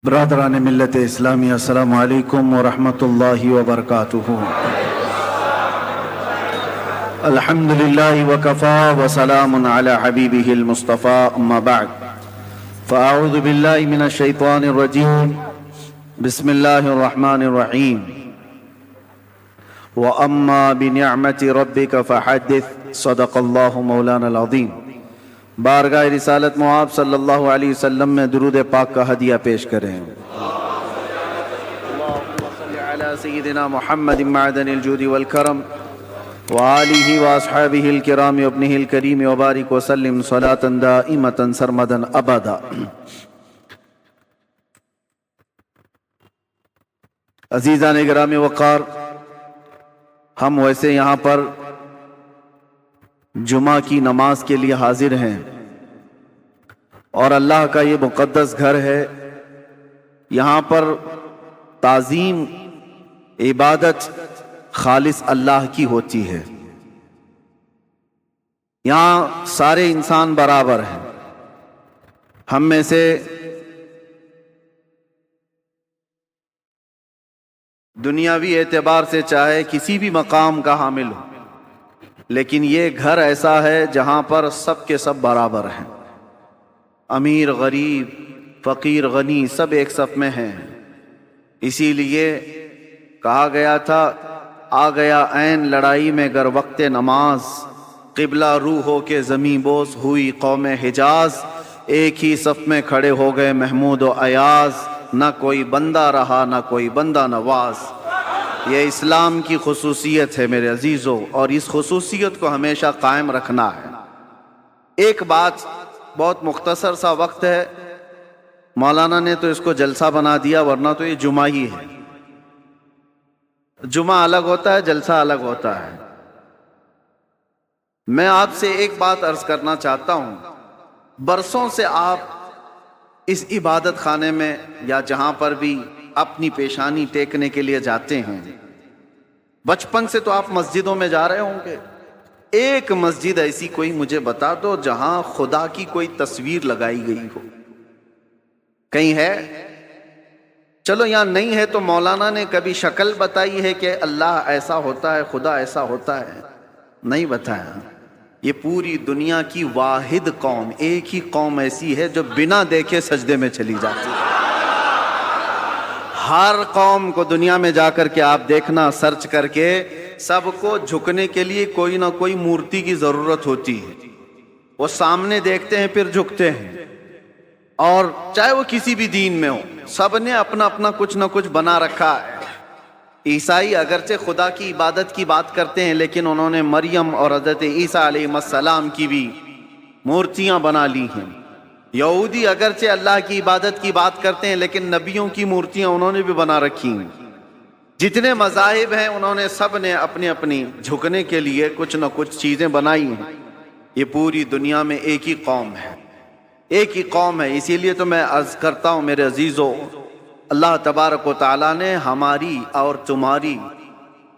برادران ملت اسلامی، السلام علیکم ورحمۃ اللہ وبرکاتہ۔ الحمدللہ وکفا وسلام علی حبیبہ المصطفیٰ، اما بعد فاعوذ باللہ من الشیطان الرجیم، بسم اللہ الرحمن الرحیم۔ وَأَمَّا بِنِعْمَةِ رَبِّكَ فَحَدِّثْ، صدق اللہ مولانا العظیم۔ بارگاہ رسالت معاب صلی اللہ علیہ وسلم میں درود پاک کا ہدیہ پیش کریں۔ اللہم صلی علی سیدنا محمد معدن الجود والکرم وآلہ واصحابہ الکرام وابنہ الکریم وبارک وسلم صلاة دائمة سرمدا ابدا۔ عزیزان گرامی وقار، ہم ویسے یہاں پر جمعہ کی نماز کے لیے حاضر ہیں اور اللہ کا یہ مقدس گھر ہے۔ یہاں پر تعظیم، عبادت خالص اللہ کی ہوتی ہے۔ یہاں سارے انسان برابر ہیں۔ ہم میں سے دنیاوی اعتبار سے چاہے کسی بھی مقام کا حامل ہو، لیکن یہ گھر ایسا ہے جہاں پر سب کے سب برابر ہیں۔ امیر غریب، فقیر غنی، سب ایک صف میں ہیں۔ اسی لیے کہا گیا تھا، آ گیا عین لڑائی میں گر وقت نماز، قبلہ رو ہو کے زمیں بوس ہوئی قوم حجاز۔ ایک ہی صف میں کھڑے ہو گئے محمود و ایاز، نہ کوئی بندہ رہا نہ کوئی بندہ نواز۔ یہ اسلام کی خصوصیت ہے میرے عزیزو، اور اس خصوصیت کو ہمیشہ قائم رکھنا ہے۔ ایک بات، بہت مختصر سا وقت ہے، مولانا نے تو اس کو جلسہ بنا دیا، ورنہ تو یہ جمعہ ہی ہے۔ جمعہ الگ ہوتا ہے، جلسہ الگ ہوتا ہے۔ میں آپ سے ایک بات عرض کرنا چاہتا ہوں، برسوں سے آپ اس عبادت خانے میں یا جہاں پر بھی اپنی پیشانی ٹیکنے کے لیے جاتے ہیں، بچپن سے تو آپ مسجدوں میں جا رہے ہوں گے۔ ایک مسجد ایسی کوئی مجھے بتا دو جہاں خدا کی کوئی تصویر لگائی گئی ہو، کہیں ہے؟ چلو یہاں نہیں ہے تو مولانا نے کبھی شکل بتائی ہے کہ اللہ ایسا ہوتا ہے، خدا ایسا ہوتا ہے؟ نہیں بتایا۔ یہ پوری دنیا کی واحد قوم، ایک ہی قوم ایسی ہے جو بنا دیکھے سجدے میں چلی جاتی ہے۔ ہر قوم کو دنیا میں جا کر کے آپ دیکھنا، سرچ کر کے، سب کو جھکنے کے لیے کوئی نہ کوئی مورتی کی ضرورت ہوتی ہے۔ وہ سامنے دیکھتے ہیں پھر جھکتے ہیں، اور چاہے وہ کسی بھی دین میں ہو، سب نے اپنا اپنا کچھ نہ کچھ بنا رکھا ہے۔ عیسائی اگرچہ خدا کی عبادت کی بات کرتے ہیں، لیکن انہوں نے مریم اور حضرت عیسیٰ علیہ السلام کی بھی مورتیاں بنا لی ہیں۔ یہودی اگرچہ اللہ کی عبادت کی بات کرتے ہیں، لیکن نبیوں کی مورتیاں انہوں نے بھی بنا رکھی ہیں۔ جتنے مذاہب ہیں انہوں نے سب نے اپنی اپنی جھکنے کے لیے کچھ نہ کچھ چیزیں بنائی ہیں۔ یہ پوری دنیا میں ایک ہی قوم ہے، ایک ہی قوم ہے۔ اسی لیے تو میں عرض کرتا ہوں میرے عزیزو، اللہ تبارک و تعالیٰ نے ہماری اور تمہاری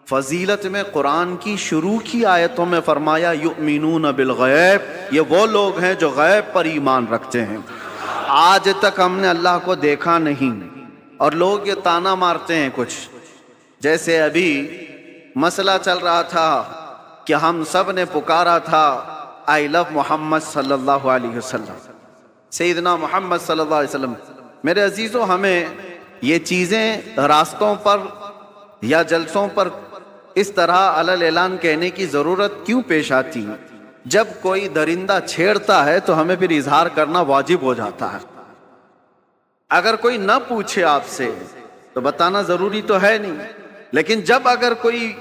فضیلت میں قرآن کی شروع کی آیتوں میں فرمایا یؤمنون بالغیب، یہ وہ لوگ ہیں جو غیب پر ایمان رکھتے ہیں۔ آج تک ہم نے اللہ کو دیکھا نہیں، اور لوگ یہ طعنہ مارتے ہیں کچھ، جیسے ابھی مسئلہ چل رہا تھا کہ ہم سب نے پکارا تھا آئی لو محمد صلی اللہ علیہ وسلم، سیدنا محمد صلی اللہ علیہ وسلم۔ میرے عزیزو، ہمیں یہ چیزیں راستوں پر یا جلسوں پر اس طرح علل اعلان کہنے کی ضرورت کیوں پیش آتی؟ جب کوئی درندہ چھیڑتا ہے تو ہمیں پھر اظہار کرنا واجب ہو جاتا ہے۔ اگر کوئی نہ پوچھے آپ سے تو بتانا ضروری تو ہے نہیں، لیکن جب اگر کوئی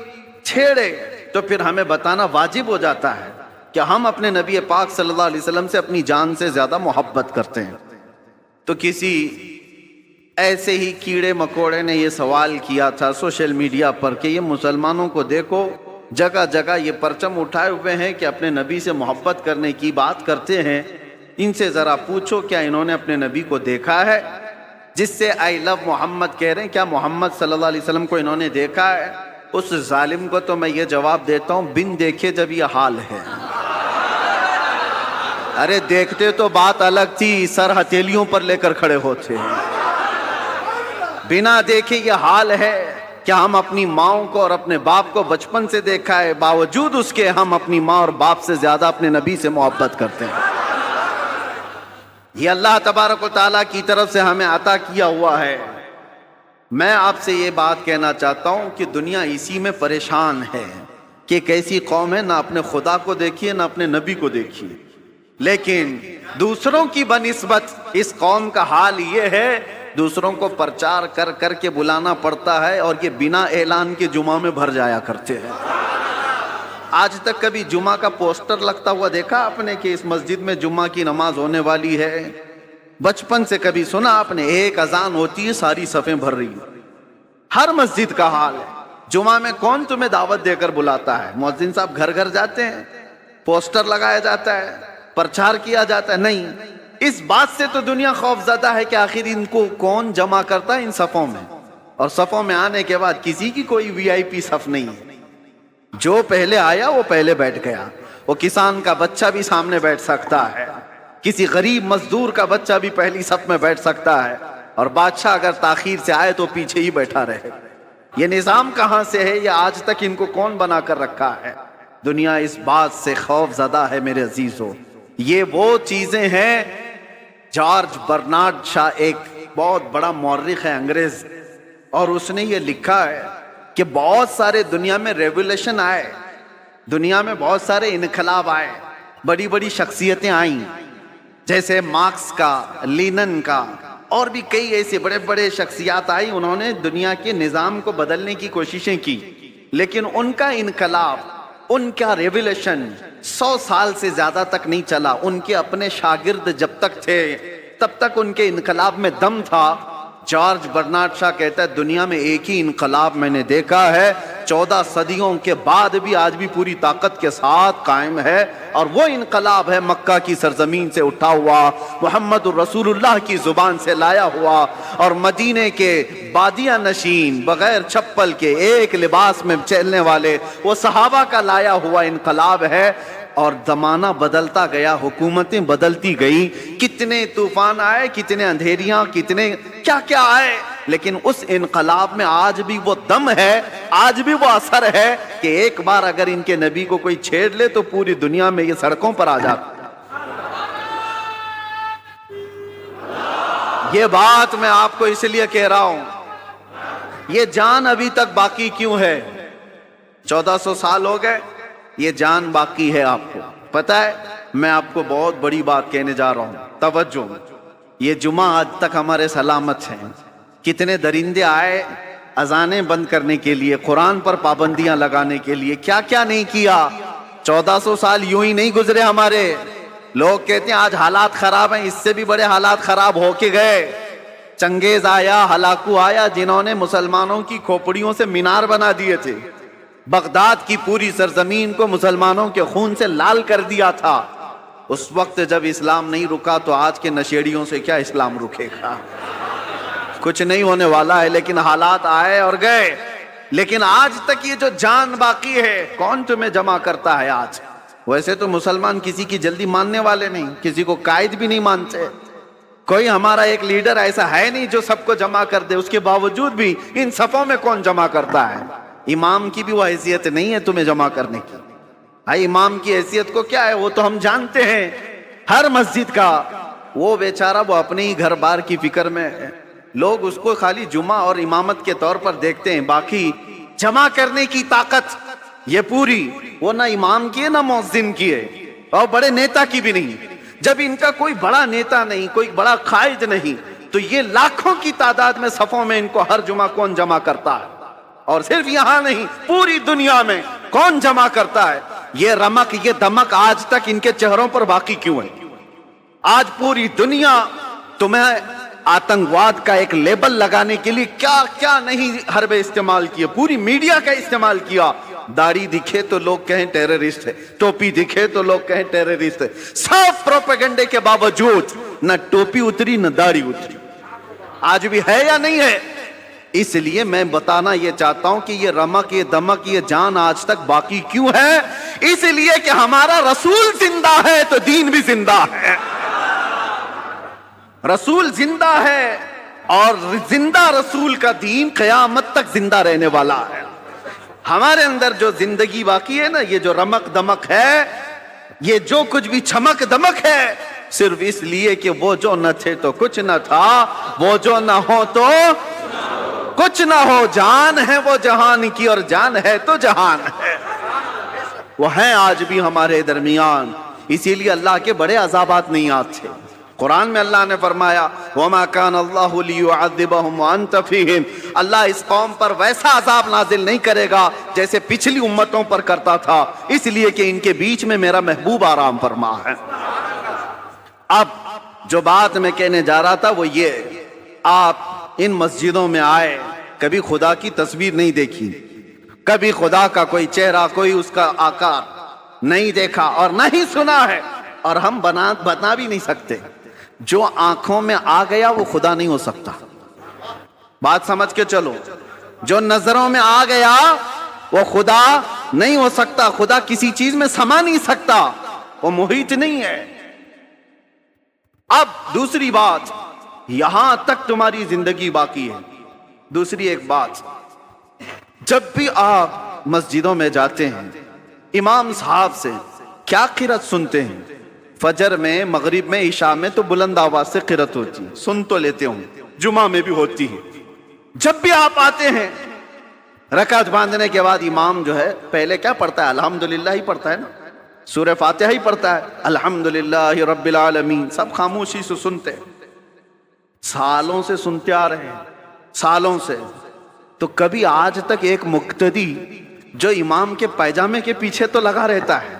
چھیڑے تو پھر ہمیں بتانا واجب ہو جاتا ہے کہ ہم اپنے نبی پاک صلی اللہ علیہ وسلم سے اپنی جان سے زیادہ محبت کرتے ہیں۔ تو کسی ایسے ہی کیڑے مکوڑے نے یہ سوال کیا تھا سوشل میڈیا پر کہ یہ مسلمانوں کو دیکھو، جگہ جگہ یہ پرچم اٹھائے ہوئے ہیں کہ اپنے نبی سے محبت کرنے کی بات کرتے ہیں، ان سے ذرا پوچھو کیا انہوں نے اپنے نبی کو دیکھا ہے؟ جس سے آئی لو محمد کہہ رہے ہیں، کیا محمد صلی اللہ علیہ وسلم کو انہوں نے دیکھا ہے؟ اس ظالم کو تو میں یہ جواب دیتا ہوں، بن دیکھے جب یہ حال ہے۔ ارے دیکھتے تو بات الگ تھی، سر ہتھیلیوں پر لے کر کھڑے ہوتے ہیں۔ بنا دیکھے یہ حال ہے کہ ہم اپنی ماؤں کو اور اپنے باپ کو بچپن سے دیکھا ہے، باوجود اس کے ہم اپنی ماں اور باپ سے زیادہ اپنے نبی سے محبت کرتے ہیں۔ یہ اللہ تبارک و تعالیٰ کی طرف سے ہمیں عطا کیا ہوا ہے۔ میں آپ سے یہ بات کہنا چاہتا ہوں کہ دنیا اسی میں پریشان ہے کہ ایک ایسی قوم ہے، نہ اپنے خدا کو دیکھیے نہ اپنے نبی کو دیکھیے، لیکن دوسروں کی بنسبت اس قوم کا حال یہ ہے، دوسروں کو پرچار کر کر کے بلانا پڑتا ہے، اور یہ بنا اعلان کے جمعہ میں بھر جایا کرتے ہیں۔ آج تک کبھی جمعہ کا پوسٹر لگتا ہوا دیکھا آپ نے کہ اس مسجد میں جمعہ کی نماز ہونے والی ہے؟ بچپن سے کبھی سنا آپ نے؟ ایک اذان ہوتی ہے ساری صفیں بھر رہی ہیں۔ ہر مسجد کا حال ہے۔ جمعہ میں کون تمہیں دعوت دے کر بلاتا ہے؟ مؤذن صاحب گھر گھر جاتے ہیں، پوسٹر لگایا جاتا ہے، پرچار کیا جاتا ہے؟ نہیں۔ اس بات سے تو دنیا خوف زدہ ہے کہ آخر ان کو کون جمع کرتا ہے ان صفوں میں، اور صفوں میں آنے کے بعد کسی کی کوئی وی آئی پی صف نہیں ہے۔ جو پہلے آیا وہ پہلے بیٹھ گیا۔ وہ کسان کا بچہ بھی سامنے بیٹھ سکتا ہے، کسی غریب مزدور کا بچہ بھی پہلی صف میں بیٹھ سکتا ہے، اور بادشاہ اگر تاخیر سے آئے تو پیچھے ہی بیٹھا رہے۔ یہ نظام کہاں سے ہے؟ یہ آج تک ان کو کون بنا کر رکھا ہے؟ دنیا اس بات سے خوف زدہ ہے میرے عزیزو۔ یہ وہ چیزیں ہیں۔ جارج برنارڈ شاہ ایک بہت بڑا مورخ ہے انگریز، اور اس نے یہ لکھا ہے کہ بہت سارے دنیا میں ریولیوشن آئے، دنیا میں بہت سارے انقلاب آئے، بڑی بڑی شخصیتیں آئیں، جیسے مارکس کا، لینن کا، اور بھی کئی ایسے بڑے بڑے شخصیات آئی، انہوں نے دنیا کے نظام کو بدلنے کی کوششیں کی، لیکن ان کا انقلاب، ان کا ریولیوشن 100 سال سے زیادہ تک نہیں چلا۔ ان کے اپنے شاگرد جب تک تھے تب تک ان کے انقلاب میں دم تھا۔ جارج برنارڈ شاہ کہتا ہے دنیا میں ایک ہی انقلاب میں نے دیکھا ہے، 14 صدیوں کے بعد بھی آج بھی پوری طاقت کے ساتھ قائم ہے، اور وہ انقلاب ہے مکہ کی سرزمین سے اٹھا ہوا، محمد الرسول اللہ کی زبان سے لایا ہوا، اور مدینے کے بادیہ نشین بغیر چپل کے ایک لباس میں چلنے والے وہ صحابہ کا لایا ہوا انقلاب ہے۔ اور زمانہ بدلتا گیا، حکومتیں بدلتی گئی، کتنے طوفان آئے، کتنے اندھیریاں، کتنے کیا کیا آئے، لیکن اس انقلاب میں آج بھی وہ دم ہے، آج بھی وہ اثر ہے کہ ایک بار اگر ان کے نبی کو کوئی چھیڑ لے تو پوری دنیا میں یہ سڑکوں پر آ جاتا۔ یہ بات میں آپ کو اس لیے کہہ رہا ہوں، یہ جان ابھی تک باقی کیوں ہے؟ 1400 سال ہو گئے، یہ جان باقی ہے۔ آپ کو پتہ ہے، میں آپ کو بہت بڑی بات کہنے جا رہا ہوں، توجہ۔ یہ جمعہ آج تک ہمارے سلامت ہیں۔ کتنے درندے آئے اذانیں بند کرنے کے لیے، قرآن پر پابندیاں لگانے کے لیے، کیا کیا نہیں کیا۔ 1400 سال یوں ہی نہیں گزرے ہمارے۔ لوگ کہتے ہیں آج حالات خراب ہیں، اس سے بھی بڑے حالات خراب ہو کے گئے۔ چنگیز آیا، ہلاکو آیا، جنہوں نے مسلمانوں کی کھوپڑیوں سے مینار بنا دیے تھے، بغداد کی پوری سرزمین کو مسلمانوں کے خون سے لال کر دیا تھا۔ اس وقت جب اسلام نہیں رکا تو آج کے نشیڑیوں سے کیا اسلام رکے گا؟ کچھ نہیں ہونے والا ہے، لیکن حالات آئے اور گئے۔ لیکن آج تک یہ جو جان باقی ہے، کون تمہیں جمع کرتا ہے آج؟ ویسے تو مسلمان کسی کی جلدی ماننے والے نہیں، کسی کو قائد بھی نہیں مانتے۔ کوئی ہمارا ایک لیڈر ایسا ہے نہیں جو سب کو جمع کر دے، اس کے باوجود بھی ان صفوں میں کون جمع کرتا ہے؟ امام کی بھی وہ حیثیت نہیں ہے تمہیں جمع کرنے کی۔ بھائی امام کی حیثیت کو کیا ہے وہ تو ہم جانتے ہیں، ہر مسجد کا وہ بیچارہ وہ اپنے ہی گھر بار کی فکر میں ہے۔ لوگ اس کو خالی جمعہ اور امامت کے طور پر دیکھتے ہیں، باقی جمع کرنے کی طاقت یہ پوری وہ نہ امام کی ہے نہ مؤذن کی ہے، اور بڑے نیتا کی بھی نہیں۔ جب ان کا کوئی بڑا نیتا نہیں، کوئی بڑا قائد نہیں، تو یہ لاکھوں کی تعداد میں صفوں میں ان کو ہر جمعہ کون جمع کرتا ہے؟ اور صرف یہاں نہیں، پوری دنیا میں کون جمع کرتا ہے؟ یہ رمق، یہ دمک آج تک ان کے چہروں پر باقی کیوں ہے؟ آج پوری دنیا تمہیں آتنکواد کا ایک لیبل لگانے کے لیے کیا کیا نہیں حربے استعمال کیے، پوری میڈیا کا استعمال کیا۔ داڑھی دکھے تو لوگ کہیں ٹیررسٹ ہے، ٹوپی دکھے تو لوگ کہیں ٹیررسٹ ہے۔ سب پروپیگنڈے کے باوجود نہ ٹوپی اتری نہ داڑھی اتری۔ آج بھی ہے یا نہیں ہے؟ اس لیے میں بتانا یہ چاہتا ہوں کہ یہ رمق، یہ دمک، یہ جان آج تک باقی کیوں ہے؟ اس لیے کہ ہمارا رسول زندہ ہے تو دین بھی زندہ ہے۔ رسول زندہ ہے اور زندہ رسول کا دین قیامت تک زندہ رہنے والا ہے. ہمارے اندر جو زندگی باقی ہے نا، یہ جو رمق دمک ہے، یہ جو کچھ بھی چمک دمک ہے، صرف اس لیے کہ وہ جو نہ تھے تو کچھ نہ تھا، وہ جو نہ ہو تو کچھ نہ ہو. جان ہے وہ جہان کی، اور جان ہے تو جہان ہے. وہ ہیں آج بھی ہمارے درمیان، اسی لیے اللہ کے بڑے عذابات نہیں آتے. قرآن میں اللہ نے فرمایا وَمَا كَانَ اللَّهُ لِيُعَذِّبَهُمْ وَأَنْتَ فِيهِمْ. اللہ اس قوم پر ویسا عذاب نازل نہیں کرے گا جیسے پچھلی امتوں پر کرتا تھا، اس لیے کہ ان کے بیچ میں میرا محبوب آرام فرما ہے. اب جو بات میں کہنے جا رہا تھا وہ یہ، آپ ان مسجدوں میں آئے، کبھی خدا کی تصویر نہیں دیکھی، کبھی خدا کا کوئی چہرہ، کوئی اس کا آکار نہیں دیکھا اور نہ ہی سنا ہے، اور ہم بتا بھی نہیں سکتے. جو آنکھوں میں آ گیا وہ خدا نہیں ہو سکتا. بات سمجھ کے چلو، جو نظروں میں آ گیا وہ خدا نہیں ہو سکتا. خدا کسی چیز میں سما نہیں سکتا، وہ محیط نہیں ہے. اب دوسری بات، یہاں تک تمہاری زندگی باقی ہے. دوسری ایک بات، جب بھی آپ مسجدوں میں جاتے ہیں، امام صاحب سے کیا قرات سنتے ہیں؟ فجر میں، مغرب میں، عشاء میں تو بلند آواز سے قرات ہوتی ہے، سن تو لیتے ہوں، جمعہ میں بھی ہوتی ہے. جب بھی آپ آتے ہیں رکعت باندھنے کے بعد امام جو ہے پہلے کیا پڑھتا ہے؟ الحمدللہ ہی پڑھتا ہے نا، سورہ فاتحہ ہی پڑھتا ہے، الحمدللہ رب العالمین. سب خاموشی سے سنتے، سالوں سے سنتے آ رہے ہیں، سالوں سے. تو کبھی آج تک ایک مقتدی جو امام کے پائجامے کے پیچھے تو لگا رہتا ہے،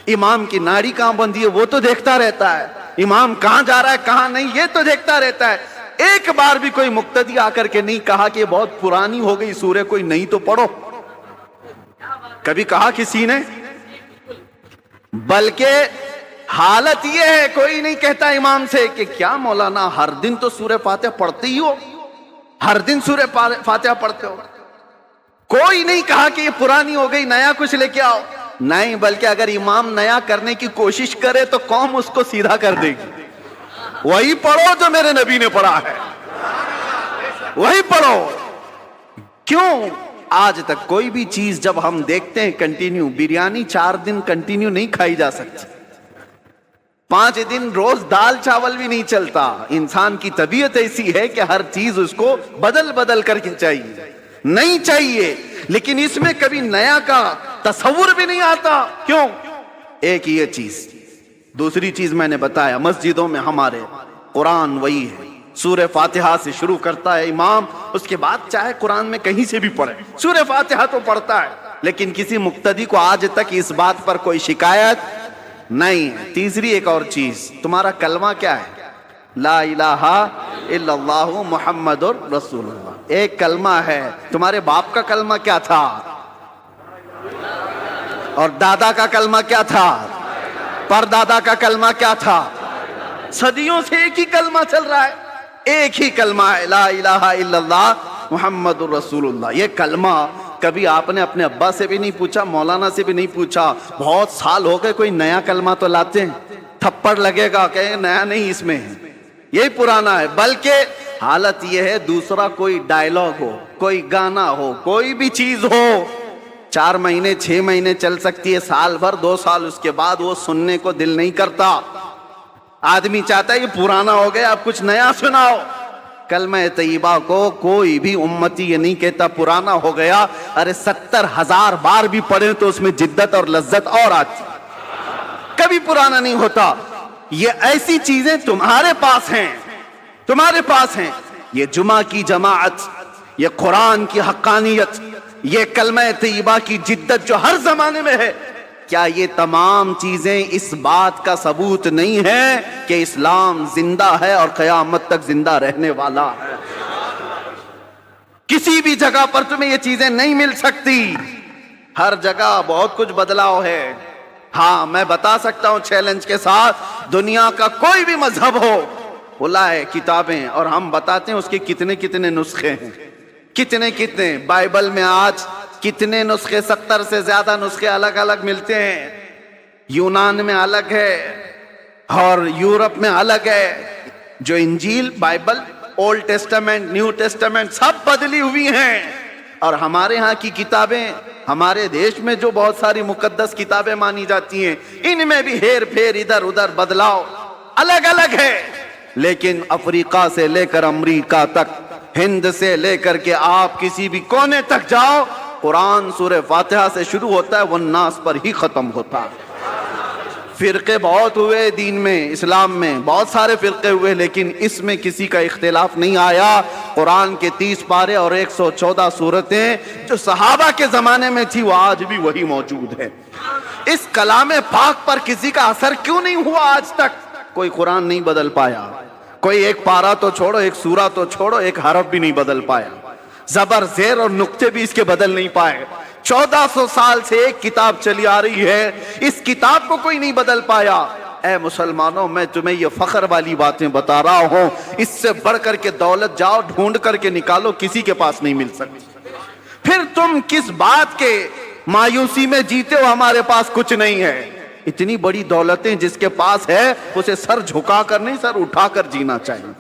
امام کی ناڑی کہاں بندھی ہے وہ تو دیکھتا رہتا ہے، امام کہاں جا رہا ہے کہاں نہیں یہ تو دیکھتا رہتا ہے، ایک بار بھی کوئی مقتدی آ کر کے نہیں کہا کہ یہ بہت پرانی ہو گئی سورہ، کوئی نہیں تو پڑھو؟ کبھی کہا کسی نے؟ بلکہ حالت یہ ہے کوئی نہیں کہتا امام سے کہ کیا مولانا ہر دن تو سورہ فاتحہ پڑھتے ہی ہو، ہر دن سورہ فاتحہ پڑھتے ہو. کوئی نہیں کہا کہ یہ پرانی ہو گئی نیا کچھ لے کے آؤ. نہیں، بلکہ اگر امام نیا کرنے کی کوشش کرے تو قوم اس کو سیدھا کر دے گی. وہی پڑھو جو میرے نبی نے پڑھا ہے، وہی پڑھو. کیوں آج تک کوئی بھی چیز جب ہم دیکھتے ہیں کنٹینیو، بریانی 4 دن کنٹینیو نہیں کھائی جا سکتی، 5 دن روز دال چاول بھی نہیں چلتا. انسان کی طبیعت ایسی ہے کہ ہر چیز اس کو بدل بدل کر کے چاہیے، نہیں چاہیے. لیکن اس میں کبھی نیا کا تصور بھی نہیں آتا. کیوں؟ ایک یہ چیز. دوسری چیز میں نے بتایا، مسجدوں میں ہمارے قرآن وہی ہے، سورہ فاتحہ سے شروع کرتا ہے امام، اس کے بعد چاہے قرآن میں کہیں سے بھی پڑھے سورہ فاتحہ تو پڑھتا ہے. لیکن کسی مقتدی کو آج تک اس بات پر کوئی شکایت نہیں ہے. تیسری ایک اور چیز، تمہارا کلمہ کیا ہے؟ لا الہ الا اللہ محمد رسول اللہ. ایک کلمہ ہے. تمہارے باپ کا کلمہ کیا تھا؟ اور دادا کا کلمہ کیا تھا؟ پردادا کا کلمہ کیا تھا؟ صدیوں سے ایک ہی کلمہ چل رہا ہے، ایک ہی کلمہ ہے، لا الہ الا اللہ محمد رسول اللہ. یہ کلمہ کبھی آپ نے اپنے ابا سے بھی نہیں پوچھا، مولانا سے بھی نہیں پوچھا، بہت سال ہو گئے کوئی نیا کلمہ تو لاتے ہیں، تھپڑ لگے گا کہ نیا نہیں اس میں ہے، یہی پرانا ہے. بلکہ حالت یہ ہے دوسرا کوئی ڈائلاگ ہو، کوئی گانا ہو، کوئی بھی چیز ہو، 4 مہینے 6 مہینے چل سکتی ہے، سال بھر 2 سال، اس کے بعد وہ سننے کو دل نہیں کرتا. آدمی چاہتا ہے یہ پرانا ہو گیا اب کچھ نیا سناؤ. کلمہ طیبہ کو کوئی بھی امتی یہ نہیں کہتا پرانا ہو گیا. ارے 70,000 بار بھی پڑھیں تو اس میں جدت اور لذت اور آتی، کبھی پرانا نہیں ہوتا. یہ ایسی چیزیں تمہارے پاس ہیں، تمہارے پاس ہیں. یہ جمعہ کی جماعت، یہ قرآن کی حقانیت، یہ کلمہ طیبہ کی جدت جو ہر زمانے میں ہے، کیا یہ تمام چیزیں اس بات کا ثبوت نہیں ہے کہ اسلام زندہ ہے اور قیامت تک زندہ رہنے والا ہے؟ کسی بھی جگہ پر تمہیں یہ چیزیں نہیں مل سکتی. ہر جگہ بہت کچھ بدلاؤ ہے. ہاں میں بتا سکتا ہوں چیلنج کے ساتھ، دنیا کا کوئی بھی مذہب ہو، لائے کتابیں اور ہم بتاتے ہیں اس کے کتنے کتنے نسخے ہیں، کتنے کتنے. بائبل میں آج کتنے نسخے، 70 سے زیادہ نسخے الگ الگ ملتے ہیں. یونان میں الگ ہے اور یورپ میں الگ ہے. جو انجیل Bible old testament new testament سب بدلی ہوئی ہیں. اور ہمارے ہاں کی کتابیں, ہمارے دیش میں جو بہت ساری مقدس کتابیں مانی جاتی ہیں, ان میں بھی ہیر پھیر ادھر ادھر بدلاؤ الگ الگ ہے. لیکن افریقہ سے لے کر امریکہ تک, ہند سے لے کر کے آپ کسی بھی کونے تک جاؤ, قرآن سورہ فاتحہ سے شروع ہوتا ہے, والناس پر ہی ختم ہوتا ہے. فرقے بہت ہوئے دین میں, اسلام میں بہت سارے فرقے ہوئے, لیکن اس میں کسی کا اختلاف نہیں آیا. قرآن کے 30 پارے اور 114 سورتیں جو صحابہ کے زمانے میں تھی وہ آج بھی وہی موجود ہے. اس کلام پاک پر کسی کا اثر کیوں نہیں ہوا آج تک؟ کوئی قرآن نہیں بدل پایا, کوئی ایک پارا تو چھوڑو, ایک سورہ تو چھوڑو, ایک حرف بھی نہیں بدل پایا, زبر زیر اور نقطے بھی اس کے بدل نہیں پائے. 1400 سال سے ایک کتاب چلی آ رہی ہے, اس کتاب کو کوئی نہیں بدل پایا. اے مسلمانوں, میں تمہیں یہ فخر والی باتیں بتا رہا ہوں, اس سے بڑھ کر کے دولت جاؤ ڈھونڈ کر کے نکالو, کسی کے پاس نہیں مل سکتی. پھر تم کس بات کے مایوسی میں جیتے ہو ہمارے پاس کچھ نہیں ہے؟ اتنی بڑی دولتیں جس کے پاس ہے اسے سر جھکا کر نہیں, سر اٹھا کر جینا چاہیے.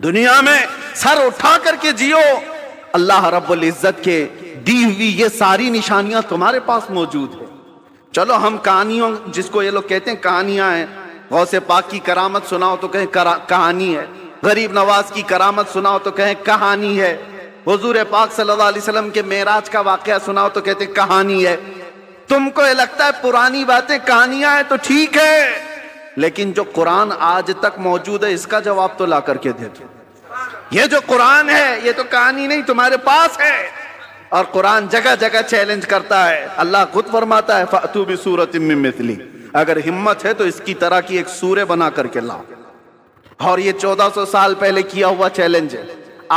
دنیا میں سر اٹھا کر کے جیو. اللہ رب العزت کے دی ہوئی یہ ساری نشانیاں تمہارے پاس موجود ہے. چلو ہم کہانیوں, جس کو یہ لوگ کہتے ہیں کہانیاں ہیں, غوث پاک کی کرامت سناؤ تو کہیں کہانی ہے, غریب نواز کی کرامت سناؤ تو کہیں کہانی ہے, حضور پاک صلی اللہ علیہ وسلم کے معراج کا واقعہ سناؤ تو کہتے ہیں کہانی ہے. تم کو یہ لگتا ہے پرانی باتیں کہانیاں ہیں تو ٹھیک ہے, لیکن جو قرآن آج تک موجود ہے اس کا جواب تو لا کر کے دے دو. یہ جو قرآن ہے یہ تو کہانی نہیں, تمہارے پاس ہے. اور قرآن جگہ جگہ چیلنج کرتا ہے. اللہ خود فرماتا ہے فَأْتُوا بِسُورَةٍ مِّن مِّثْلِهِ, اگر ہمت ہے تو اس کی طرح کی ایک سورہ بنا کر کے لاؤ. اور یہ 1400 سال پہلے کیا ہوا چیلنج ہے.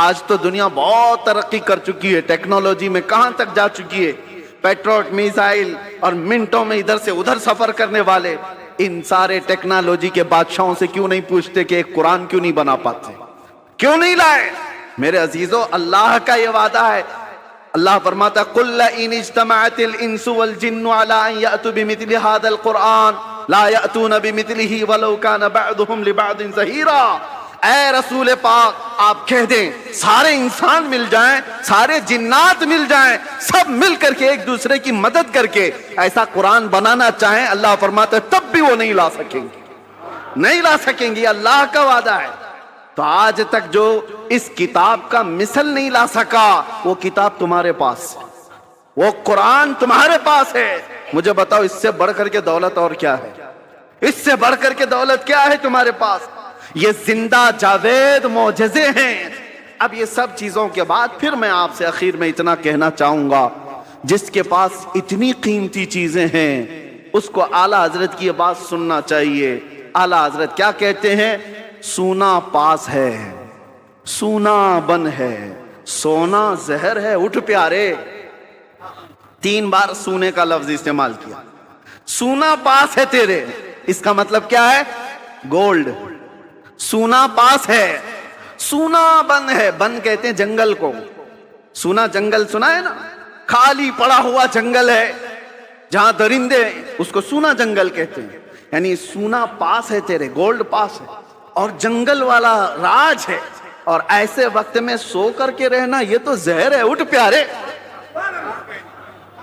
آج تو دنیا بہت ترقی کر چکی ہے, ٹیکنالوجی میں کہاں تک جا چکی ہے. پیٹروٹ میزائل اور منٹوں میں ادھر سے ادھر سفر کرنے والے, ان سارے ٹیکنالوجی کے بادشاہوں سے کیوں نہیں پوچھتے کہ ایک قرآن کیوں نہیں بنا پاتے, کیوں نہیں لائے؟ میرے عزیزو, اللہ کا یہ وعدہ ہے. اللہ فرماتا ہے قُلْ لَئِنِ اجْتَمَعَتِ الْإِنسُ وَالْجِنُّ عَلَىٰ أَن يَأْتُوا بِمِثْلِ هَٰذَا الْقُرْآنِ لَا يَأْتُونَ بِمِثْلِهِ وَلَوْ كَانَ بَعْضُهُمْ لِبَعْضٍ ظَهِيرًا. اے رسول پاک آپ کہہ دیں سارے انسان مل جائیں, سارے جنات مل جائیں, سب مل کر کے ایک دوسرے کی مدد کر کے ایسا قرآن بنانا چاہیں, اللہ فرماتا ہے تب بھی وہ نہیں لا سکیں گے, نہیں لا سکیں گے. اللہ کا وعدہ ہے. تو آج تک جو اس کتاب کا مثل نہیں لا سکا وہ کتاب تمہارے پاس ہے, وہ قرآن تمہارے پاس ہے. مجھے بتاؤ اس سے بڑھ کر کے دولت اور کیا ہے؟ اس سے بڑھ کر کے دولت کیا ہے تمہارے پاس؟ یہ زندہ جاوید معجزے ہیں. اب یہ سب چیزوں کے بعد پھر میں آپ سے اخیر میں اتنا کہنا چاہوں گا, جس کے پاس اتنی قیمتی چیزیں ہیں اس کو اعلیٰ حضرت کی یہ بات سننا چاہیے. اعلیٰ حضرت کیا کہتے ہیں؟ سونا پاس ہے, سونا بن ہے, سونا زہر ہے. اٹھ پیارے, 3 بار سونے کا لفظ استعمال کیا. سونا پاس ہے تیرے, اس کا مطلب کیا ہے؟ گولڈ. سونا پاس ہے, سونا بن ہے. بن کہتے ہیں جنگل کو. سونا جنگل سنا ہے نا, خالی پڑا ہوا جنگل ہے جہاں درندے, اس کو سونا جنگل کہتے ہیں. یعنی سونا پاس ہے تیرے, گولڈ پاس ہے, اور جنگل والا راج ہے. اور ایسے وقت میں سو کر کے رہنا یہ تو زہر ہے. اٹھ پیارے,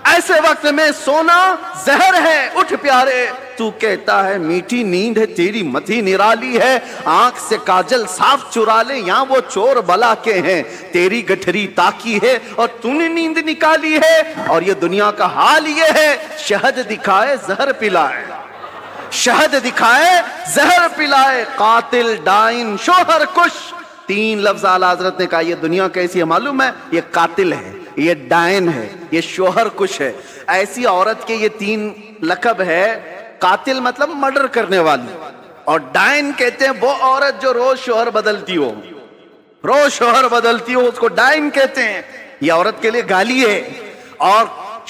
ایسے وقت میں سونا زہر ہے. اٹھ پیارے, تو کہتا ہے میٹھی نیند ہے تیری متھی نرالی ہے, آنکھ سے کاجل صاف چرا لے یہاں وہ چور بلا کے ہیں, تیری گٹھری تاکی ہے اور تو نے نیند نکالی ہے. اور یہ دنیا کا حال یہ ہے, شہد دکھائے زہر پلائے, شہد دکھائے زہر پلائے, قاتل ڈائن شوہر کش. 3 لفظ اعلیٰ حضرت نے کہا. یہ دنیا کیسی ہے معلوم ہے؟ یہ قاتل ہے, یہ ڈائن ہے, یہ شوہر کش ہے. ایسی عورت کے یہ 3 لقب ہے. قاتل مطلب مرڈر کرنے والی, اور ڈائن کہتے ہیں وہ عورت جو روز شوہر بدلتی ہو, روز شوہر بدلتی ہو, اس کو ڈائن کہتے ہیں. یہ عورت کے لیے گالی ہے. اور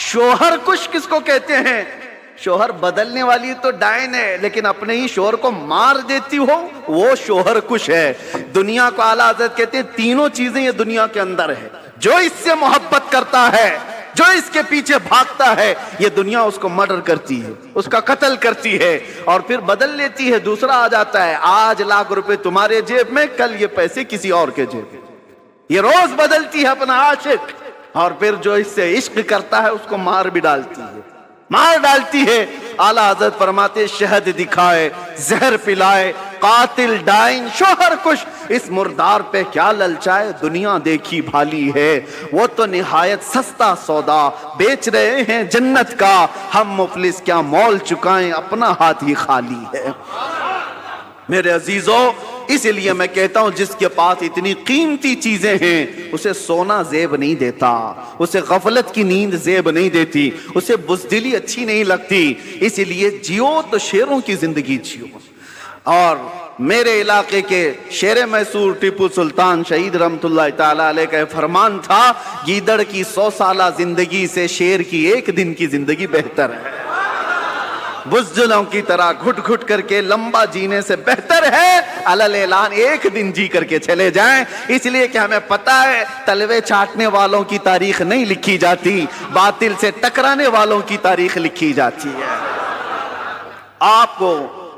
شوہر کش کس کو کہتے ہیں؟ شوہر بدلنے والی تو ڈائن ہے, لیکن اپنے ہی شوہر کو مار دیتی ہو وہ شوہر کش ہے. دنیا کو اعلیٰ حضرت کہتے ہیں 3 چیزیں یہ دنیا کے اندر ہے. جو اس سے محبت کرتا ہے جو اس کے پیچھے بھاگتا ہے یہ دنیا اس کو مرڈر کرتی ہے، اس کا قتل کرتی ہے اور پھر بدل لیتی ہے، دوسرا آ جاتا ہے، آج لاکھ روپے تمہارے جیب میں، کل یہ پیسے کسی اور کے جیب میں، یہ روز بدلتی ہے اپنا عاشق، اور پھر جو اس سے عشق کرتا ہے اس کو مار بھی ڈالتی ہے، مار ڈالتی ہے۔ اعلیٰ حضرت فرماتے شہد دکھائے، زہر پلائے، قاتل ڈائن، شوہر کش، اس مردار پہ کیا للچائے، دنیا دیکھی بھالی ہے، وہ تو نہایت سستا سودا بیچ رہے ہیں جنت کا، ہم مفلس کیا مول چکائیں، اپنا ہاتھ ہی خالی ہے۔ میرے عزیزوں، اس لیے میں کہتا ہوں جس کے پاس اتنی قیمتی چیزیں ہیں اسے سونا زیب نہیں دیتا، اسے غفلت کی نیند زیب نہیں دیتی، اسے بزدلی اچھی نہیں لگتی، اس لیے جیو تو شیروں کی زندگی جیو۔ اور میرے علاقے کے شیر میسور ٹیپو سلطان شہید رحمت اللہ تعالی علیہ کا فرمان تھا، گیدڑ کی 100 سالہ زندگی سے شیر کی 1 دن کی زندگی بہتر ہے، بزدلوں کی طرح گھٹ گھٹ کر کے لمبا جینے سے بہتر ہے علل اعلان 1 دن جی کر کے چلے جائیں، اس لیے کہ ہمیں پتا ہے تلوے چاٹنے والوں کی تاریخ نہیں لکھی جاتی، باطل سے ٹکرانے والوں کی تاریخ لکھی جاتی ہے۔ آپ کو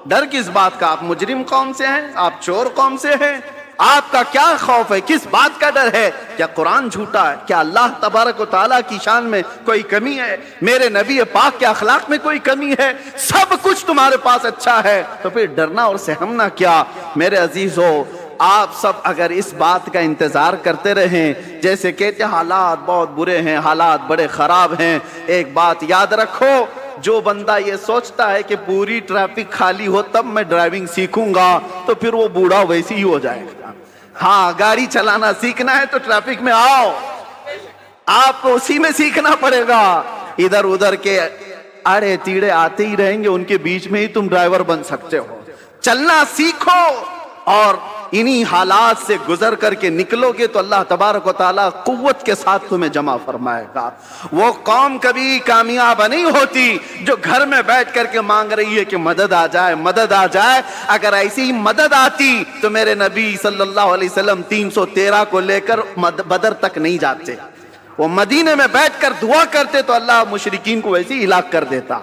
ڈر کس بات کا؟ آپ مجرم قوم سے ہیں، آپ چور قوم سے ہیں، آپ کا کیا خوف ہے، کس بات کا ڈر ہے؟ کیا قرآن جھوٹا ہے؟ کیا اللہ تبارک و تعالیٰ کی شان میں کوئی کمی ہے؟ میرے نبی پاک کے اخلاق میں کوئی کمی ہے؟ سب کچھ تمہارے پاس اچھا ہے، تو پھر ڈرنا اور سہمنا کیا؟ میرے عزیزو، آپ سب اگر اس بات کا انتظار کرتے رہیں، جیسے کہتے ہیں حالات بہت برے ہیں، حالات بڑے خراب ہیں، ایک بات یاد رکھو، جو بندہ یہ سوچتا ہے کہ پوری ٹریفک خالی ہو تب میں ڈرائیونگ سیکھوں گا تو پھر وہ بوڑھا ویسی ہی ہو جائے گا۔ ہاں، گاڑی چلانا سیکھنا ہے تو ٹریفک میں آؤ، آپ کو اسی میں سیکھنا پڑے گا، ادھر ادھر کے اڑے تیڑے آتے ہی رہیں گے، ان کے بیچ میں ہی تم ڈرائیور بن سکتے ہو۔ چلنا سیکھو اور انہی حالات سے گزر کر کے نکلو گے تو اللہ تبارک و تعالیٰ قوت کے ساتھ تمہیں جمع فرمائے گا۔ وہ قوم کبھی کامیاب نہیں ہوتی جو گھر میں بیٹھ کر کے مانگ رہی ہے کہ مدد آ جائے، مدد آ جائے۔ اگر ایسی ہی مدد آتی تو میرے نبی صلی اللہ علیہ وسلم 313 کو لے کر بدر تک نہیں جاتے، وہ مدینے میں بیٹھ کر دعا کرتے تو اللہ مشرکین کو ویسے ہی ہلاک کر دیتا۔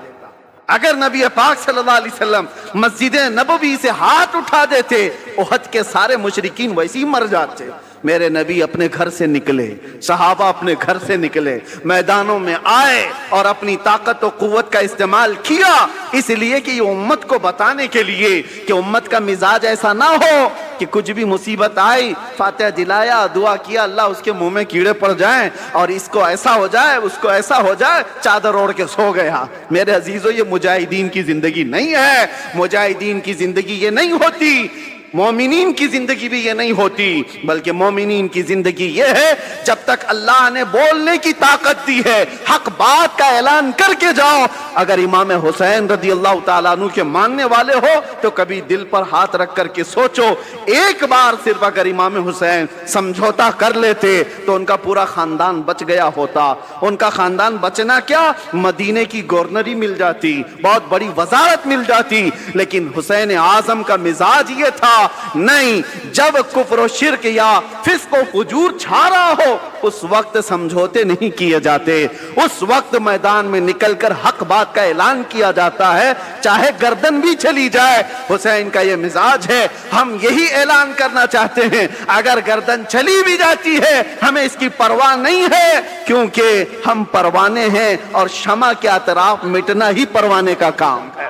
اگر نبی پاک صلی اللہ علیہ وسلم مسجد نبوی سے ہاتھ اٹھا دیتے احد کے سارے مشرکین ویسے ہی مر جاتے۔ میرے نبی اپنے گھر سے نکلے، صحابہ اپنے گھر سے نکلے، میدانوں میں آئے اور اپنی طاقت و قوت کا استعمال کیا، اس لیے کہ یہ امت کو بتانے کے لیے کہ امت کا مزاج ایسا نہ ہو کہ کچھ بھی مصیبت آئی فاتحہ دلایا، دعا کیا، اللہ اس کے منہ میں کیڑے پڑ جائیں اور اس کو ایسا ہو جائے، اس کو ایسا ہو جائے، چادر اوڑھ کے سو گیا۔ میرے عزیزو، یہ مجاہدین کی زندگی نہیں ہے، مجاہدین کی زندگی یہ نہیں ہوتی، مومنین کی زندگی بھی یہ نہیں ہوتی، بلکہ مومنین کی زندگی یہ ہے جب تک اللہ نے بولنے کی طاقت دی ہے حق بات کا اعلان کر کے جاؤ۔ اگر امام حسین رضی اللہ تعالیٰ عنہ کے ماننے والے ہو تو کبھی دل پر ہاتھ رکھ کر کے سوچو، ایک بار صرف اگر امام حسین سمجھوتا کر لیتے تو ان کا پورا خاندان بچ گیا ہوتا۔ ان کا خاندان بچنا کیا، مدینے کی گورنری مل جاتی، بہت بڑی وزارت مل جاتی، لیکن حسین اعظم کا مزاج یہ تھا، نہیں، جب کفر و شرک یا فسق و فجور چھا رہا ہو اس وقت سمجھوتے نہیں کیے جاتے، اس وقت میدان میں نکل کر حق بات کا اعلان کیا جاتا ہے، چاہے گردن بھی چلی جائے۔ حسین کا یہ مزاج ہے، ہم یہی اعلان کرنا چاہتے ہیں، اگر گردن چلی بھی جاتی ہے ہمیں اس کی پرواہ نہیں ہے، کیونکہ ہم پروانے ہیں اور شمع کے اطراف مٹنا ہی پروانے کا کام ہے،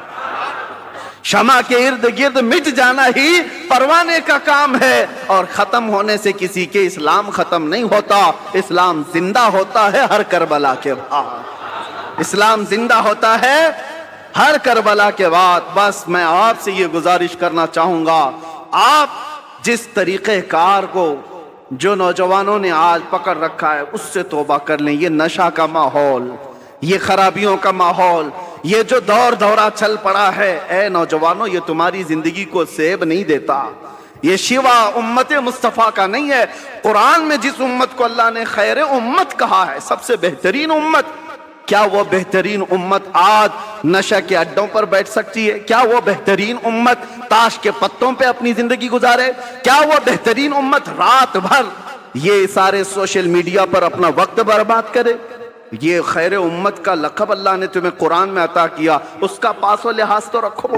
شمع کے ارد گرد مٹ جانا ہی پروانے کا کام ہے، اور ختم ہونے سے کسی کے اسلام ختم نہیں ہوتا، اسلام زندہ ہوتا ہے ہر کربلا کے بعد، اسلام زندہ ہوتا ہے ہر کربلا کے بعد۔ بس میں آپ سے یہ گزارش کرنا چاہوں گا، آپ جس طریقہ کار کو جو نوجوانوں نے آج پکڑ رکھا ہے اس سے توبہ کر لیں۔ یہ نشہ کا ماحول، یہ خرابیوں کا ماحول، یہ جو دور دورہ چل پڑا ہے، اے نوجوانوں، یہ تمہاری زندگی کو سیب نہیں دیتا، یہ شیوا امت مصطفیٰ کا نہیں ہے۔ قرآن میں جس امت کو اللہ نے خیر امت کہا ہے، سب سے بہترین امت، کیا وہ بہترین امت آج نشہ کے اڈوں پر بیٹھ سکتی ہے؟ کیا وہ بہترین امت تاش کے پتوں پہ اپنی زندگی گزارے؟ کیا وہ بہترین امت رات بھر یہ سارے سوشل میڈیا پر اپنا وقت برباد کرے؟ یہ خیر امت کا لقب اللہ نے تمہیں قرآن میں عطا کیا، اس کا پاس و لحاظ تو رکھو۔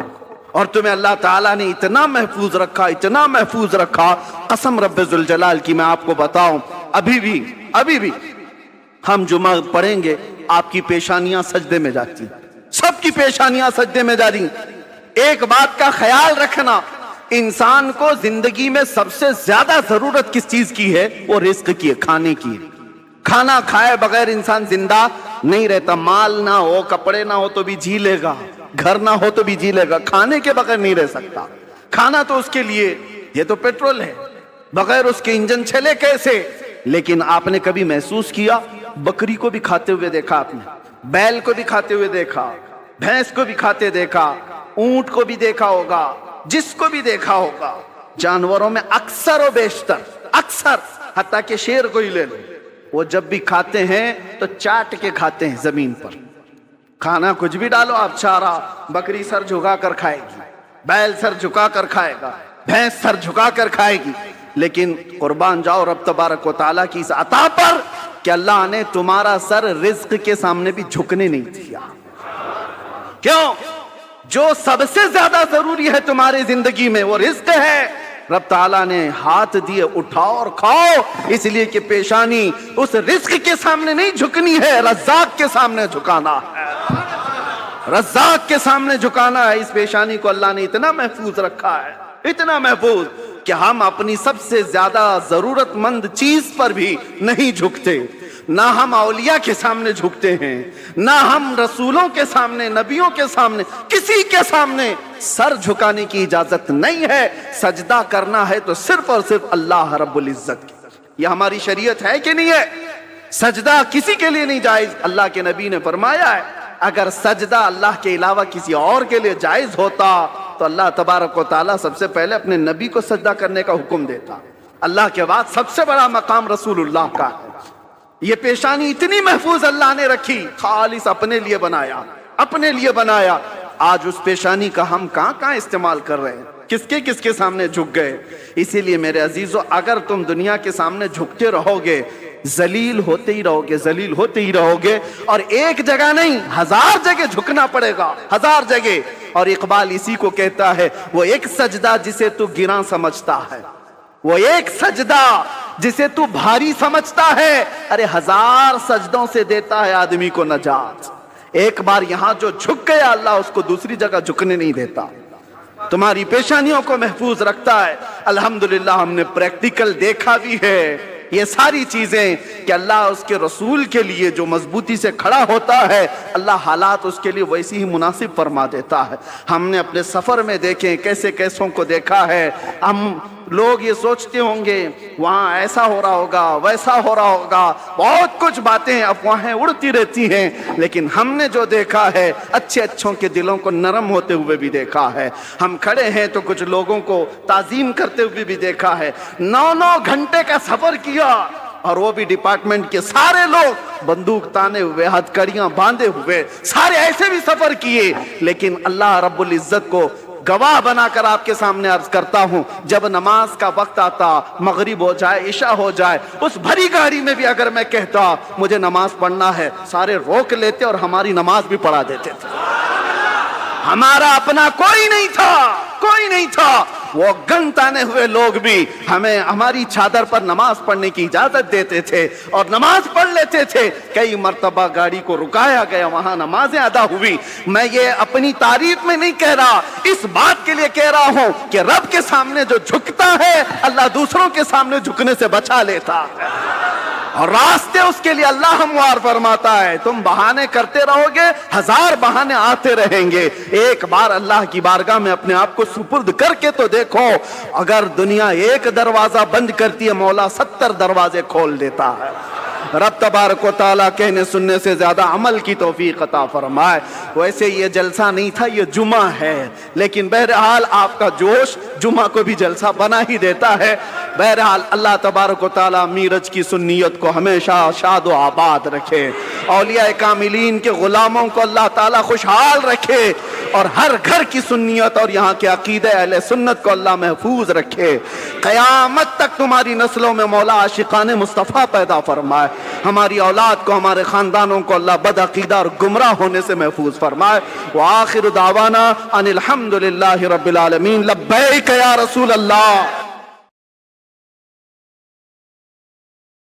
اور تمہیں اللہ تعالیٰ نے اتنا محفوظ رکھا، اتنا محفوظ رکھا، قسم رب ذوالجلال کی میں آپ کو بتاؤں، ابھی بھی ہم جمعہ پڑھیں گے، آپ کی پیشانیاں سجدے میں جاتی، سب کی پیشانیاں سجدے میں جاری۔ ایک بات کا خیال رکھنا، انسان کو زندگی میں سب سے زیادہ ضرورت کس چیز کی ہے؟ وہ رزق کی ہے، کھانے کی ہے۔ کھانا کھائے بغیر انسان زندہ نہیں رہتا۔ مال نہ ہو، کپڑے نہ ہو تو بھی جی لے گا، گھر نہ ہو تو بھی جی لے گا، کھانے کے بغیر نہیں رہ سکتا۔ کھانا تو اس کے لیے، یہ تو پیٹرول ہے، بغیر اس کے انجن چلے کیسے؟ لیکن آپ نے کبھی محسوس کیا، بکری کو بھی کھاتے ہوئے دیکھا آپ نے، بیل کو بھی کھاتے ہوئے دیکھا، بھینس کو بھی کھاتے دیکھا، اونٹ کو بھی دیکھا ہوگا، جس کو بھی دیکھا ہوگا۔ جانوروں میں اکثر و بیشتر، اکثر، حتیٰ کہ شیر کو ہی لے لو، وہ جب بھی کھاتے ہیں تو چاٹ کے کھاتے ہیں زمین پر۔ کھانا کچھ بھی ڈالو آپ، چارہ، بکری سر جھکا کر کھائے گی، بیل سر جھکا کر کھائے گا، بھینس سر جھکا کر کھائے گی۔ لیکن قربان جاؤ رب تبارک و تعالیٰ کی اس عطا پر کہ اللہ نے تمہارا سر رزق کے سامنے بھی جھکنے نہیں دیا۔ کیوں؟ جو سب سے زیادہ ضروری ہے تمہاری زندگی میں وہ رزق ہے، رب تعالیٰ نے ہاتھ دیے، اٹھاؤ اور کھاؤ، اس لیے کہ پیشانی اس رزق کے سامنے نہیں جھکنی ہے، رزاق کے سامنے جھکانا ہے، رزاق کے سامنے جھکانا ہے۔ اس پیشانی کو اللہ نے اتنا محفوظ رکھا ہے، اتنا محفوظ کہ ہم اپنی سب سے زیادہ ضرورت مند چیز پر بھی نہیں جھکتے۔ نہ ہم اولیاء کے سامنے جھکتے ہیں، نہ ہم رسولوں کے سامنے، نبیوں کے سامنے، کسی کے سامنے سر جھکانے کی اجازت نہیں ہے۔ سجدہ کرنا ہے تو صرف اور صرف اللہ رب العزت کی۔ یہ ہماری شریعت ہے کہ نہیں ہے؟ سجدہ کسی کے لیے نہیں جائز۔ اللہ کے نبی نے فرمایا ہے اگر سجدہ اللہ کے علاوہ کسی اور کے لیے جائز ہوتا تو اللہ تبارک و تعالیٰ سب سے پہلے اپنے نبی کو سجدہ کرنے کا حکم دیتا۔ اللہ کے بعد سب سے بڑا مقام رسول اللہ کا ہے۔ یہ پیشانی اتنی محفوظ اللہ نے رکھی، خالص اپنے لیے بنایا، اپنے لیے بنایا۔ آج اس پیشانی کا ہم کہاں استعمال کر رہے ہیں، کس کے سامنے جھک گئے۔ اسی لیے میرے عزیزو، اگر تم دنیا کے سامنے جھکتے رہو گے، ذلیل ہوتے ہی رہو گے، ذلیل ہوتے ہی رہو گے، اور ایک جگہ نہیں 1000 جگہ جھکنا پڑے گا، 1000 جگہ۔ اور اقبال اسی کو کہتا ہے، وہ ایک سجدہ جسے تو گراں سمجھتا ہے، وہ ایک سجدہ جسے تو بھاری سمجھتا ہے، ارے 1000 سجدوں سے دیتا ہے آدمی کو نجات۔ ایک بار یہاں جو جھک گیا، اللہ اس کو دوسری جگہ جھکنے نہیں دیتا، تمہاری پیشانیوں کو محفوظ رکھتا ہے۔ الحمدللہ ہم نے پریکٹیکل دیکھا بھی ہے یہ ساری چیزیں کہ اللہ اس کے رسول کے لیے جو مضبوطی سے کھڑا ہوتا ہے، اللہ حالات اس کے لیے ویسی ہی مناسب فرما دیتا ہے۔ ہم نے اپنے سفر میں دیکھیں کیسے کیسوں کو دیکھا ہے۔ ہم لوگ یہ سوچتے ہوں گے وہاں ایسا ہو رہا ہوگا، ویسا ہو رہا ہوگا، بہت کچھ باتیں افواہیں اڑتی رہتی ہیں، لیکن ہم نے جو دیکھا ہے اچھوں کے دلوں کو نرم ہوتے ہوئے بھی دیکھا ہے۔ ہم کھڑے ہیں تو کچھ لوگوں کو تعظیم کرتے ہوئے بھی دیکھا ہے۔ 9 گھنٹے کا سفر کیا، اور وہ بھی ڈپارٹمنٹ کے سارے لوگ بندوق تانے ہوئے، ہتھکڑیاں باندھے ہوئے، سارے ایسے بھی سفر کیے، لیکن اللہ رب العزت کو گواہ بنا کر آپ کے سامنے عرض کرتا ہوں، جب نماز کا وقت آتا، مغرب ہو جائے، عشاء ہو جائے، اس بھری گاڑی میں بھی اگر میں کہتا مجھے نماز پڑھنا ہے، سارے روک لیتے اور ہماری نماز بھی پڑھا دیتے تھے۔ ہمارا اپنا کوئی نہیں تھا، وہ گن تانے ہوئے لوگ بھی ہمیں ہماری چادر پر نماز پڑھنے کی اجازت دیتے تھے اور نماز پڑھ لیتے تھے۔ کئی مرتبہ گاڑی کو رکایا گیا، وہاں نمازیں ادا ہوئی۔ میں یہ اپنی تعریف میں نہیں کہہ رہا، اس بات کے لیے کہہ رہا ہوں کہ رب کے سامنے جو جھکتا ہے، اللہ دوسروں کے سامنے جھکنے سے بچا لیتا ہے، اور راستے اس کے لیے اللہ ہموار فرماتا ہے۔ تم بہانے کرتے رہو گے، 1000 بہانے آتے رہیں گے۔ ایک بار اللہ کی بارگاہ میں اپنے آپ کو سپرد کر کے تو دیکھو، اگر دنیا ایک دروازہ بند کرتی ہے، مولا 70 دروازے کھول دیتا ہے۔ رب تبارک و تعالیٰ کہنے سننے سے زیادہ عمل کی توفیق عطا فرمائے۔ ویسے یہ جلسہ نہیں تھا، یہ جمعہ ہے، لیکن بہرحال آپ کا جوش جمعہ کو بھی جلسہ بنا ہی دیتا ہے۔ بہرحال اللہ تبارک و تعالیٰ میرج کی سنیت کو ہمیشہ شاد و آباد رکھے، اولیاء کاملین کے غلاموں کو اللہ تعالیٰ خوشحال رکھے، اور ہر گھر کی سنیت اور یہاں کے عقیدہ اہل سنت کو اللہ محفوظ رکھے۔ قیامت تک تمہاری نسلوں میں مولا عاشقان مصطفیٰ پیدا فرمائے۔ ہماری اولاد کو، ہمارے خاندانوں کو اللہ بدعقیدہ اور گمراہ ہونے سے محفوظ فرمائے۔ وآخر دعوانا ان الحمد للہ رب العالمین۔ لبیک یا رسول اللہ۔